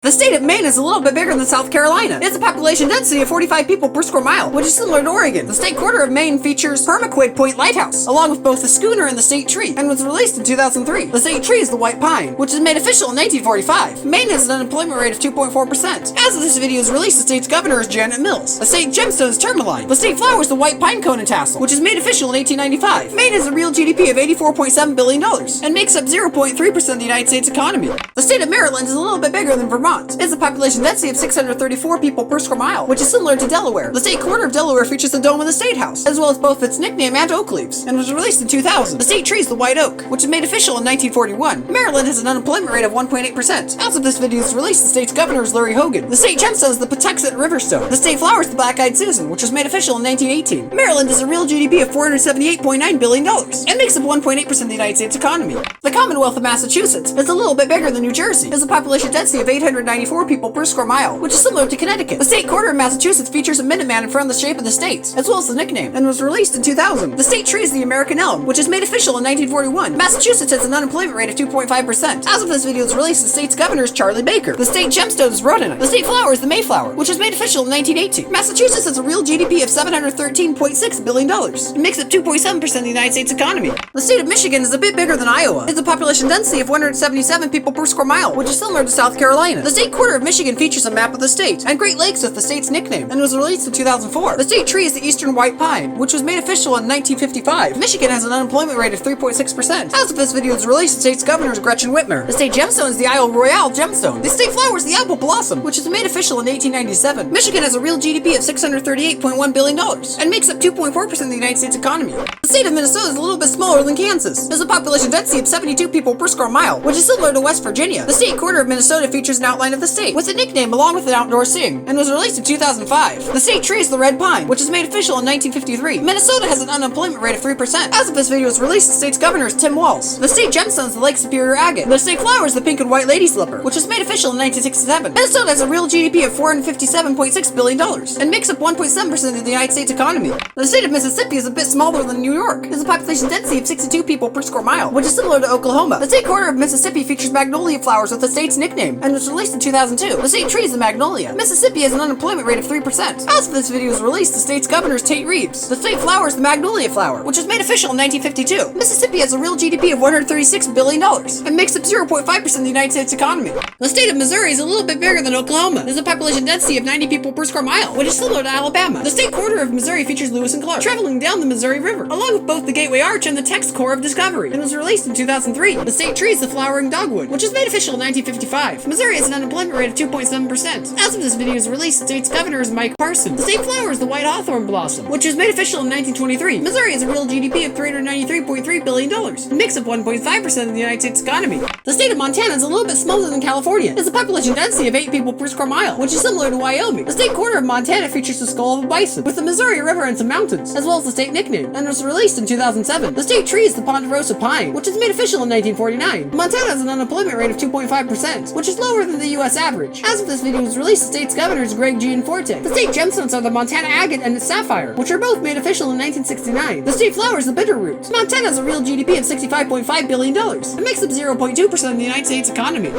The state of Maine is a little bit bigger than South Carolina. It has a population density of 45 people per square mile, which is similar to Oregon. The state quarter of Maine features Permaquid Point Lighthouse, along with both the schooner and the state tree, and was released in 2003. The state tree is the white pine, which was made official in 1945. Maine has an unemployment rate of 2.4%. As of this video's release, the state's governor is Janet Mills. The state gemstone is tourmaline. The state flower is the white pine cone and tassel, which was made official in 1895. Maine has a real GDP of $84.7 billion and makes up 0.3% of the United States economy. The state of Maryland is a little bit bigger than Vermont. It has a population density of 634 people per square mile, which is similar to Delaware. The state quarter of Delaware features the dome of the State House, as well as both its nickname and oak leaves, and was released in 2000. The state tree is the white oak, which was made official in 1941. Maryland has an unemployment rate of 1.8%. As of this video's release, the state's governor is Larry Hogan. The state gemstone is the Patuxent Riverstone. The state flower is the black-eyed Susan, which was made official in 1918. Maryland has a real GDP of $478.9 billion and makes up 1.8% of the United States economy. The Commonwealth of Massachusetts is a little bit bigger than New Jersey. It has a population density of 894 people per square mile, which is similar to Connecticut. The state quarter of Massachusetts features a Minuteman in front of the shape of the state, as well as the nickname, and was released in 2000. The state tree is the American elm, which is made official in 1941. Massachusetts has an unemployment rate of 2.5%. As of this video's release, the state's governor is Charlie Baker. The state gemstone is rhodonite. The state flower is the Mayflower, which was made official in 1918. Massachusetts has a real GDP of $713.6 billion. It makes up 2.7% of the United States economy. The state of Michigan is a bit bigger than Iowa. It has a population density of 177 people per square mile, which is similar to South Carolina. The state quarter of Michigan features a map of the state and Great Lakes with the state's nickname, and was released in 2004. The state tree is the eastern white pine, which was made official in 1955. Michigan has an unemployment rate of 3.6%. As of this video's release, the state's governor is Gretchen Whitmer. The state gemstone is the Isle Royale gemstone. The state flower is the apple blossom, which was made official in 1897. Michigan has a real GDP of $638.1 billion and makes up 2.4% of the United States economy. The state of Minnesota is a little bit smaller than Kansas. There's a population density of 72 people per square mile, which is similar to West Virginia. The state quarter of Minnesota features an outline of the state, with a nickname along with an outdoor sing, and was released in 2005. The state tree is the red pine, which was made official in 1953. Minnesota has an unemployment rate of 3%. As of this video's release, the state's governor is Tim Walz. The state gemstone is the Lake Superior agate. The state flower is the pink and white lady slipper, which was made official in 1967. Minnesota has a real GDP of $457.6 billion and makes up 1.7% of the United States economy. The state of Mississippi is a bit smaller than New York. It has a population density of 62 people per square mile, which is similar to Oklahoma. The state quarter of Mississippi features magnolia flowers with the state's nickname and was released in 2002. The state tree is the magnolia. Mississippi has an unemployment rate of 3%. As of this video's release, the state's governor is Tate Reeves. The state flower is the magnolia flower, which was made official in 1952. Mississippi has a real GDP of $136 billion and makes up 0.5% of the United States economy. The state of Missouri is a little bit bigger than Oklahoma. It has a population density of 90 people per square mile, which is similar to Alabama. The state quarter of Missouri features Lewis and Clark traveling down the Missouri River, along with both the Gateway Arch and the Text Core of Discovery, and was released in 2003. The state tree is the flowering dogwood, which was made official in 1955. Missouri has an unemployment rate of 2.7%. As of this video's release, the state's governor is Mike Parson. The state flower is the white hawthorn blossom, which was made official in 1923. Missouri has a real GDP of $393.3 billion and makes up 1.5% of the United States economy. The state of Montana is a little bit smaller than California. It has a population density of 8 people per square mile, which is similar to Wyoming. The state quarter of Montana features the skull of a bison, with the Missouri River and some mountains, as well as the state nickname, and was released in 2007. The state tree is the ponderosa pine, which was made official in 1949. Montana has an unemployment rate of 2.5%, which is lower than the US average. As of this video was released, the state's governor is Greg Gianforte. The state gemstones are the Montana agate and the sapphire, which are both made official in 1969. The state flower is the bitterroot. Montana has a real GDP of $65.5 billion and makes up 0.2% of the United States economy.